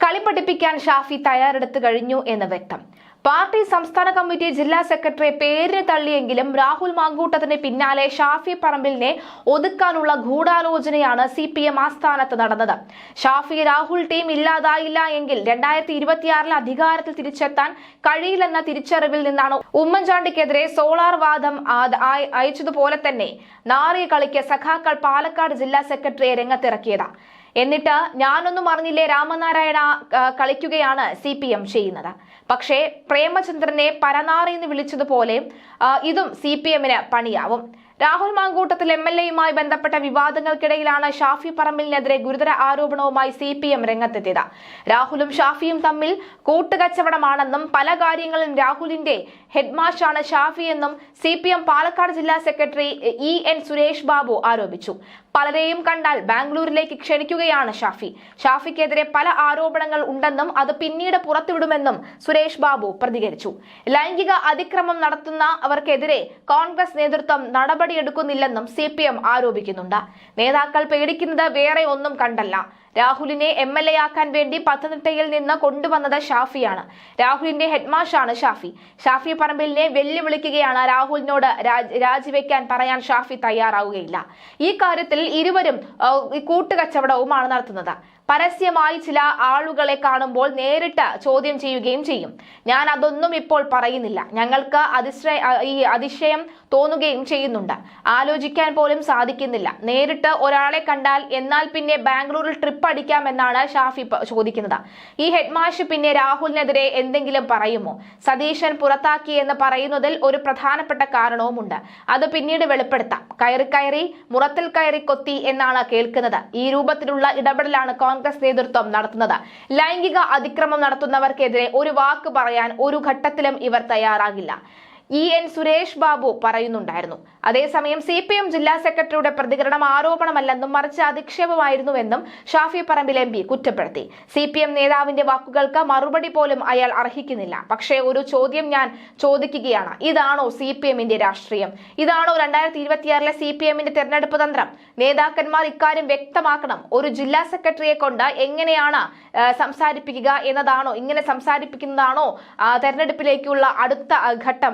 കളി പഠിപ്പിക്കാൻ ഷാഫി തയ്യാറെടുത്തു കഴിഞ്ഞു എന്ന് വ്യക്തം. പാർട്ടി സംസ്ഥാന കമ്മിറ്റി ജില്ലാ സെക്രട്ടറി പേരിന് തള്ളിയെങ്കിലും രാഹുൽ മാങ്കൂട്ടത്തിന് പിന്നാലെ ഷാഫി പറമ്പിലിനെ ഒതുക്കാനുള്ള ഗൂഢാലോചനയാണ് CPM ആസ്ഥാനത്ത് നടന്നത്. ഷാഫി രാഹുൽ ടീം ഇല്ലാതായില്ല എങ്കിൽ 2026 അധികാരത്തിൽ തിരിച്ചെത്താൻ കഴിയില്ലെന്ന തിരിച്ചറിവിൽ നിന്നാണ് ഉമ്മൻചാണ്ടിക്കെതിരെ സോളാർ വാദം അയച്ചതുപോലെ തന്നെ നാറിയ കളിക്ക് സഖാക്കൾ പാലക്കാട് ജില്ലാ സെക്രട്ടറിയെ രംഗത്തിറക്കിയത്. എന്നിട്ട് ഞാനൊന്നും അറിഞ്ഞില്ലേ രാമനാരായണ കളിക്കുകയാണ് CPM ചെയ്യുന്നത്. പക്ഷേ പ്രേമചന്ദ്രനെ പരനാറി എന്ന് വിളിച്ചതുപോലെ ഇതും CPMന് പണിയാവും. രാഹുൽ മാങ്കൂട്ടത്തിൽ MLAയുമായി ബന്ധപ്പെട്ട വിവാദങ്ങൾക്കിടയിലാണ് ഷാഫി പറമ്പിലിനെതിരെ ഗുരുതര ആരോപണവുമായി CPM രംഗത്തെത്തിയത്. രാഹുലും ഷാഫിയും തമ്മിൽ കൂട്ടുകച്ചവടമാണെന്നും പല കാര്യങ്ങളും രാഹുലിന്റെ ഹെഡ്മാഷാണ് ഷാഫി എന്നും CPM പാലക്കാട് ജില്ലാ സെക്രട്ടറി EN സുരേഷ് ബാബു ആരോപിച്ചു. പലരെയും കണ്ടാൽ ബാംഗ്ലൂരിലേക്ക് ക്ഷണിക്കുകയാണ് ഷാഫി. ഷാഫിക്കെതിരെ പല ആരോപണങ്ങൾ ഉണ്ടെന്നും അത് പിന്നീട് പുറത്തുവിടുമെന്നും സുരേഷ് ബാബു പ്രതികരിച്ചു. ലൈംഗിക അതിക്രമം നടത്തുന്നവർക്കെതിരെ കോൺഗ്രസ് നേതൃത്വം നടപടിയെടുക്കുന്നില്ലെന്നും CPM ആരോപിക്കുന്നുണ്ട്. നേതാക്കൾ പേടിക്കുന്നത് വേറെ ഒന്നും കണ്ടല്ല. രാഹുലിനെ MLA ആക്കാൻ വേണ്ടി പത്തനംതിട്ടയിൽ നിന്ന് കൊണ്ടുവന്നത് ഷാഫിയാണ്. രാഹുലിന്റെ ഹെഡ്മാഷാണ് ഷാഫി. ഷാഫി പറമ്പിലിനെ വെല്ലുവിളിക്കുകയാണ്. രാഹുലിനോട് രാജിവെക്കാൻ പറയാൻ ഷാഫി തയ്യാറാവുകയില്ല. ഈ കാര്യത്തിൽ ഇരുവരും കൂട്ടുകച്ചവടവുമാണ് നടത്തുന്നത്. പരസ്യമായി ചില ആളുകളെ കാണുമ്പോൾ നേരിട്ട് ചോദ്യം ചെയ്യുകയും ചെയ്യും. ഞാൻ അതൊന്നും ഇപ്പോൾ പറയുന്നില്ല. ഞങ്ങൾക്ക് അതിശയം തോന്നുകയും ചെയ്യുന്നുണ്ട്. ആലോചിക്കാൻ പോലും സാധിക്കുന്നില്ല. നേരിട്ട് ഒരാളെ കണ്ടാൽ എന്നാൽ പിന്നെ ബാംഗ്ലൂരിൽ ട്രിപ്പ് അടിക്കാമെന്നാണ് ഷാഫി ചോദിക്കുന്നത്. ഈ ഹെഡ്മാഷ് പിന്നെ രാഹുലിനെതിരെ എന്തെങ്കിലും പറയുമോ? സതീശൻ പുറത്താക്കി എന്ന് പറയുന്നതിൽ ഒരു പ്രധാനപ്പെട്ട കാരണവുമുണ്ട്. അത് പിന്നീട് വെളിപ്പെടുത്താം. കയറി മുറത്തിൽ കയറി കൊത്തി എന്നാണ് കേൾക്കുന്നത്. ഈ രൂപത്തിലുള്ള ഇടപെടലാണ് കോൺഗ്രസ് നേതൃത്വം നടത്തുന്നത്. ലൈംഗിക അതിക്രമം നടത്തുന്നവർക്കെതിരെ ഒരു വാക്ക് പറയാൻ ഒരു ഘട്ടത്തിലും ഇവർ തയ്യാറാകില്ല. EN സുരേഷ് ബാബു പറയുന്നുണ്ടായിരുന്നു. അതേസമയം CPM ജില്ലാ സെക്രട്ടറിയുടെ പ്രതികരണം ആരോപണമല്ലെന്നും മറിച്ച് അധിക്ഷേപമായിരുന്നുവെന്നും ഷാഫി പറമ്പിൽ MP കുറ്റപ്പെടുത്തി. CPM നേതാവിന്റെ വാക്കുകൾക്ക് മറുപടി പോലും അയാൾ അർഹിക്കുന്നില്ല. പക്ഷേ ഒരു ചോദ്യം ഞാൻ ചോദിക്കുകയാണ്. ഇതാണോ CPMന്റെ രാഷ്ട്രീയം? ഇതാണോ 2026 CPMന്റെ തെരഞ്ഞെടുപ്പ് തന്ത്രം? നേതാക്കന്മാർ ഇക്കാര്യം വ്യക്തമാക്കണം. ഒരു ജില്ലാ സെക്രട്ടറിയെ കൊണ്ട് എങ്ങനെയാണ് സംസാരിപ്പിക്കുക എന്നതാണോ, ഇങ്ങനെ സംസാരിപ്പിക്കുന്നതാണോ തെരഞ്ഞെടുപ്പിലേക്കുള്ള അടുത്ത ഘട്ടം?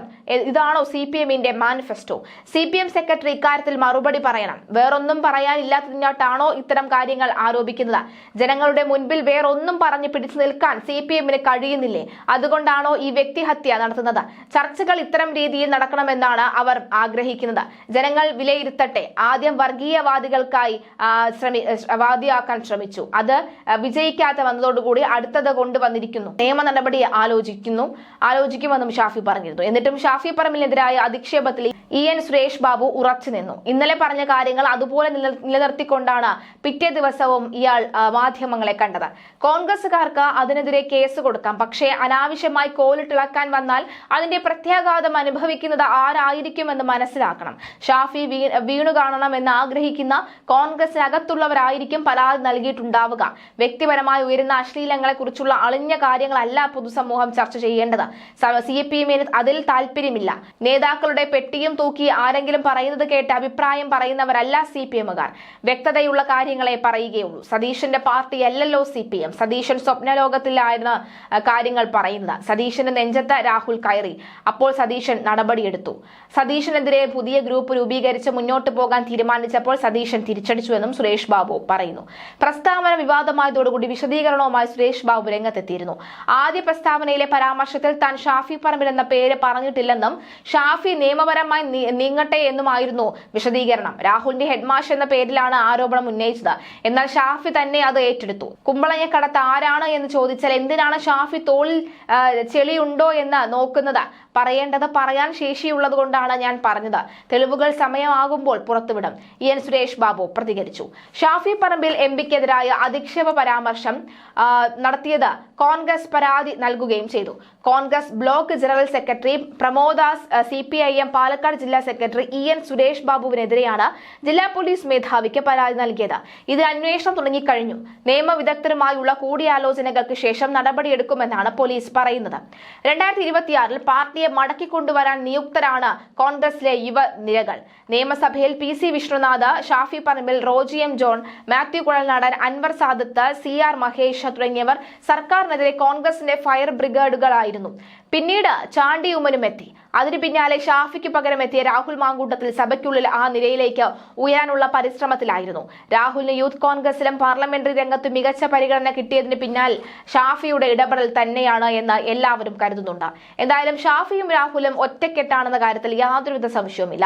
ഇതാണോ CPMന്റെ മാനിഫെസ്റ്റോ? CPM സെക്രട്ടറി ഇക്കാര്യത്തിൽ മറുപടി പറയണം. വേറൊന്നും പറയാനില്ലാത്തതിനായിട്ടാണോ ഇത്തരം കാര്യങ്ങൾ ആരോപിക്കുന്നത്? ജനങ്ങളുടെ മുൻപിൽ വേറൊന്നും പറഞ്ഞ് പിടിച്ചു നിൽക്കാൻ CPMന് കഴിയുന്നില്ലേ? അതുകൊണ്ടാണോ ഈ വ്യക്തിഹത്യ നടത്തുന്നത്? ചർച്ചകൾ ഇത്തരം രീതിയിൽ നടക്കണമെന്നാണ് അവർ ആഗ്രഹിക്കുന്നത്. ജനങ്ങൾ വിലയിരുത്തട്ടെ. ആദ്യം വർഗീയവാദികൾക്കായി വാദിയാക്കാൻ ശ്രമിച്ചു. അത് വിജയിക്കാതെ വന്നതോടുകൂടി അടുത്തത് കൊണ്ടുവന്നിരിക്കുന്നു. നിയമ നടപടി ആലോചിക്കുമെന്നും ഷാഫി പറഞ്ഞിരുന്നു. എന്നിട്ടും ഷാഫി പറമ്പിലിനെതിരായ അധിക്ഷേപത്തിൽ EN സുരേഷ് ബാബു ഉറച്ചു നിന്നു. ഇന്നലെ പറഞ്ഞ കാര്യങ്ങൾ അതുപോലെ നിലനിർത്തിക്കൊണ്ടാണ് പിറ്റേ ദിവസവും ഇയാൾ മാധ്യമങ്ങളെ കണ്ടത്. കോൺഗ്രസുകാർക്ക് അതിനെതിരെ കേസ് കൊടുക്കാം. പക്ഷേ അനാവശ്യമായി കോലിട്ടിളക്കാൻ വന്നാൽ അതിന്റെ പ്രത്യാഘാതം അനുഭവിക്കുന്നത് ആരായിരിക്കുമെന്ന് മനസ്സിലാക്കണം. ഷാഫി വീണു കാണണമെന്ന് ആഗ്രഹിക്കുന്ന കോൺഗ്രസിനകത്തുള്ളവരായിരിക്കും പരാതി നൽകിയിട്ടുണ്ടാവുക. വ്യക്തിപരമായി ഉയരുന്ന അശ്ലീലങ്ങളെ കുറിച്ചുള്ള അളിഞ്ഞ കാര്യങ്ങളല്ല പൊതുസമൂഹം ചർച്ച ചെയ്യേണ്ടത്. CPMന് അതിൽ താല്പര്യമില്ല. നേതാക്കളുടെ പെട്ടിയും തൂക്കി ആരെങ്കിലും പറയുന്നത് കേട്ട് അഭിപ്രായം പറയുന്നവരല്ല CPMകാർ. വ്യക്തതയുള്ള കാര്യങ്ങളെ പറയുകയുള്ളൂ. സതീശന്റെ പാർട്ടി അല്ലല്ലോ CPM. സതീശൻ സ്വപ്നലോകത്തിലായിരുന്ന കാര്യങ്ങൾ പറയുന്നത്. സതീശന്റെ നെഞ്ചത്ത് രാഹുൽ കയറി. അപ്പോൾ സതീശൻ നടപടിയെടുത്തു. സതീശനെതിരെ പുതിയ ഗ്രൂപ്പ് രൂപീകരിച്ച് മുന്നോട്ട് പോകാൻ തീരുമാനിച്ചപ്പോൾ സതീശൻ തിരിച്ചടിച്ചുവെന്നും സുരേഷ് ബാബു പറയുന്നു. പ്രസ്താവന വിവാദമായതോടുകൂടി വിശദീകരണവുമായി സുരേഷ് ബാബു രംഗത്തെത്തിയിരുന്നു. ആദ്യ പ്രസ്താവനയിലെ പരാമർശത്തിൽ താൻ ഷാഫി പറമ്പിൽ എന്ന പേര് പറഞ്ഞിട്ടില്ലെന്നും ഷാഫി നിയമപരമായി നീങ്ങട്ടെ എന്നുമായിരുന്നു വിശദീകരണം. രാഹുലിന്റെ ഹെഡ്മാഷ് എന്ന പേരിലാണ് ആരോപണം ഉന്നയിച്ചത്. എന്നാൽ ഷാഫി തന്നെ അത് ഏറ്റെടുത്തു. കുമ്പളങ്ങക്കടത്ത് ആരാണ് എന്ന് ചോദിച്ചാൽ എന്തിനാണ് ഷാഫി തോളിൽ ചെളിയുണ്ടോ എന്ന് നോക്കുന്നത്? പറയേണ്ടത് പറയാൻ ശേഷിയുള്ളത് കൊണ്ടാണ് ഞാൻ പറഞ്ഞത്. തെളിവുകൾ സമയമാകുമ്പോൾ പുറത്തുവിടും. EN സുരേഷ് ബാബു പ്രതികരിച്ചു. ഷാഫി പറമ്പിൽ MPക്കെതിരായ അധിക്ഷേപ പരാമർശം നടത്തിയത് കോൺഗ്രസ് പരാതി നൽകുകയും ചെയ്തു. Congress block general secretary പ്രമോദാസ് CPIM Palakkad ജില്ലാ സെക്രട്ടറി EN സുരേഷ് ബാബുവിനെതിരെയാണ് ജില്ലാ പോലീസ് മേധാവിക്ക് പരാതി നൽകിയത്. ഇത് അന്വേഷണം തുടങ്ങിക്കഴിഞ്ഞു. നിയമവിദഗ്ധരുമായുള്ള കൂടിയാലോചനകൾക്ക് ശേഷം നടപടിയെടുക്കുമെന്നാണ് പോലീസ് പറയുന്നത്. 2026 പാർട്ടിയെ ഷാഫിയെ മടക്കിക്കൊണ്ടുവരാൻ നിയുക്തരാണ് കോൺഗ്രസിലെ യുവനിരകൾ. നിയമസഭയിൽ PC Vishnunath, Shafi Parambil, Roji M. John, Mathew Kuzhalnadan, Anwar Sadath, CR Mahesh തുടങ്ങിയവർ സർക്കാരിനെതിരെ കോൺഗ്രസിന്റെ ഫയർ ബ്രിഗേഡുകളായിരുന്നു. പിന്നീട് ചാണ്ടി ഉമ്മനും എത്തി. അതിനു പിന്നാലെ ഷാഫിക്ക് പകരം എത്തിയ രാഹുൽ മാങ്കൂട്ടത്തിൽ സഭയ്ക്കുള്ളിൽ ആ നിരയിലേക്ക് ഉയരാനുള്ള പരിശ്രമത്തിലായിരുന്നു. രാഹുലിന് യൂത്ത് കോൺഗ്രസിലും പാർലമെന്ററി രംഗത്തും മികച്ച പരിഗണന കിട്ടിയതിന് പിന്നാൽ ഷാഫിയുടെ ഇടപെടൽ തന്നെയാണ് എന്ന് എല്ലാവരും കരുതുന്നുണ്ട്. എന്തായാലും ഷാഫിയും രാഹുലും ഒറ്റക്കെട്ടാണെന്ന കാര്യത്തിൽ യാതൊരുവിധ സംശയവുമില്ല.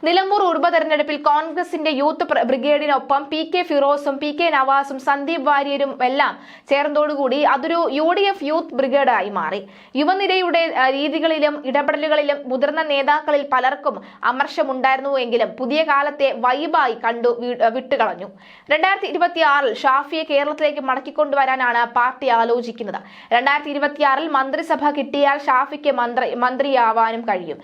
നിലമ്പൂർ ഉപതെരഞ്ഞെടുപ്പിൽ കോൺഗ്രസിന്റെ യൂത്ത് ബ്രിഗേഡിനൊപ്പം PK ഫിറോസും PK നവാസും സന്ദീപ് വാര്യരും എല്ലാം ചേർന്നതോടുകൂടി അതൊരു UDF യൂത്ത് ബ്രിഗേഡായി മാറി. യുവനിരയുടെ രീതികളിലും ഇടപെടലുകളിലും മുതിർന്ന നേതാക്കളിൽ പലർക്കും അമർഷമുണ്ടായിരുന്നുവെങ്കിലും പുതിയ കാലത്തെ വൈബായി കണ്ടു വിട്ടുകളഞ്ഞു. 2026 ഷാഫിയെ കേരളത്തിലേക്ക് മടക്കിക്കൊണ്ടുവരാനാണ് പാർട്ടി ആലോചിക്കുന്നത്. 2026 മന്ത്രിസഭ കിട്ടിയാൽ ഷാഫിക്ക് മന്ത്രിയാവാനും കഴിയും.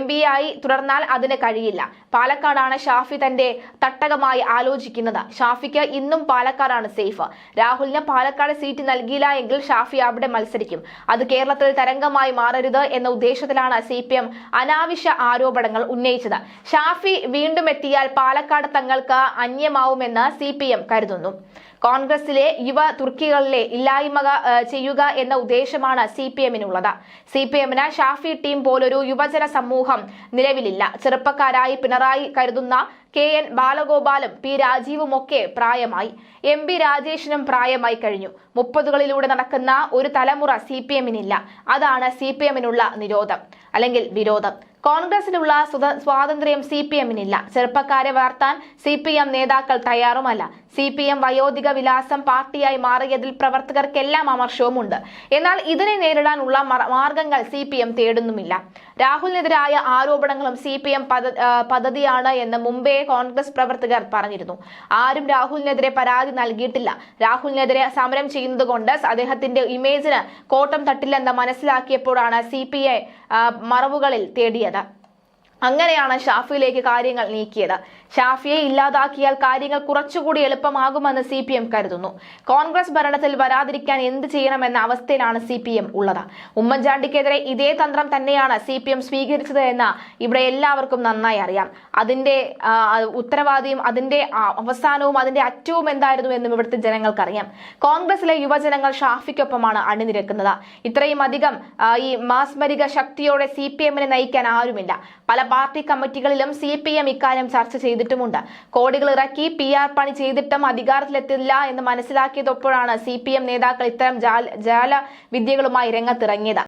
MP ആയി തുടർന്നാൽ അതിന് കഴിയില്ല. പാലക്കാടാണ് ഷാഫി തന്റെ തട്ടകമായി ആലോചിക്കുന്നത്. ഷാഫിക്ക് ഇന്നും പാലക്കാടാണ് സേഫ്. രാഹുലിന് പാലക്കാട് സീറ്റ് നൽകിയില്ല എങ്കിൽ ഷാഫി അവിടെ മത്സരിക്കും. അത് കേരളത്തിൽ തരംഗമായി മാറരുത് എന്ന ഉദ്ദേശത്തിലാണ് CPM അനാവശ്യ ആരോപണങ്ങൾ ഉന്നയിച്ചത്. ഷാഫി വീണ്ടും എത്തിയാൽ പാലക്കാട് തങ്ങൾക്ക് അന്യമാവുമെന്ന് CPM കരുതുന്നു. കോൺഗ്രസിലെ യുവ തുർക്കികളിലെ ഇല്ലായ്മ ചെയ്യുക എന്ന ഉദ്ദേശമാണ് CPM-നുള്ളത്. CPM-ന് ഷാഫി ടീം പോലൊരു യുവജന സമൂഹം നിലവിലില്ല. ചെറുപ്പക്കാരായി പിണറായി കരുതുന്ന KN ബാലഗോപാലും P രാജീവുമൊക്കെ പ്രായമായി. MP രാജേഷിനും പ്രായമായി കഴിഞ്ഞു. 30കളിലൂടെ നടക്കുന്ന ഒരു തലമുറ CPM-നില്ല. അതാണ് CPM-നുള്ള വിരോധം. കോൺഗ്രസിനുള്ള സ്വാതന്ത്ര്യം CPM-നില്ല. ചെറുപ്പക്കാരെ വളർത്താൻ CPM നേതാക്കൾ തയ്യാറുമല്ല. CPM വയോധിക വിലാസം പാർട്ടിയായി മാറിയതിൽ പ്രവർത്തകർക്കെല്ലാം അമർഷവുമുണ്ട്. എന്നാൽ ഇതിനെ നേരിടാനുള്ള മാർഗങ്ങൾ CPM തേടുന്നുമില്ല. രാഹുലിനെതിരായ ആരോപണങ്ങളും CPM പദ്ധതിയാണ് എന്ന് മുമ്പേ കോൺഗ്രസ് പ്രവർത്തകർ പറഞ്ഞിരുന്നു. ആരും രാഹുലിനെതിരെ പരാതി നൽകിയിട്ടില്ല. രാഹുലിനെതിരെ സമരം ചെയ്യുന്നത് കൊണ്ട് അദ്ദേഹത്തിന്റെ ഇമേജിന് കോട്ടം തട്ടില്ലെന്ന് മനസ്സിലാക്കിയപ്പോഴാണ് CPI മറവുകളിൽ തേടിയത്. അങ്ങനെയാണ് ഷാഫിയിലേക്ക് കാര്യങ്ങൾ നീക്കിയത്. ഷാഫിയെ ഇല്ലാതാക്കിയാൽ കാര്യങ്ങൾ കുറച്ചുകൂടി എളുപ്പമാകുമെന്ന് CPM കരുതുന്നു. കോൺഗ്രസ് ഭരണത്തിൽ വരാതിരിക്കാൻ എന്ത് ചെയ്യണമെന്ന അവസ്ഥയിലാണ് CPM ഉള്ളത്. ഉമ്മൻചാണ്ടിക്കെതിരെ ഇതേ തന്ത്രം തന്നെയാണ് CPM സ്വീകരിച്ചത് എന്ന് ഇവിടെ എല്ലാവർക്കും നന്നായി അറിയാം. അതിന്റെ ഉത്തരവാദിയും അതിന്റെ അവസാനവും അതിന്റെ അറ്റവും എന്തായിരുന്നു എന്നും ഇവിടുത്തെ ജനങ്ങൾക്കറിയാം. കോൺഗ്രസിലെ യുവജനങ്ങൾ ഷാഫിക്കൊപ്പമാണ് അണിനിരക്കുന്നത്. ഇത്രയും അധികം ഈ മാസ്മരിക ശക്തിയോടെ CPM-നെ നയിക്കാൻ ആരുമില്ല. പല പാർട്ടി കമ്മിറ്റികളിലും CPM ഇക്കാര്യം ചർച്ച ചെയ്തിട്ടുമുണ്ട്. കോടികൾ ഇറക്കി PR പണി ചെയ്തിട്ടും അധികാരത്തിലെത്തില്ല എന്ന് മനസ്സിലാക്കിയതപ്പോഴാണ് CPM നേതാക്കൾ ഇത്തരം ജാല വിദ്യകളുമായി രംഗത്തിറങ്ങിയത്.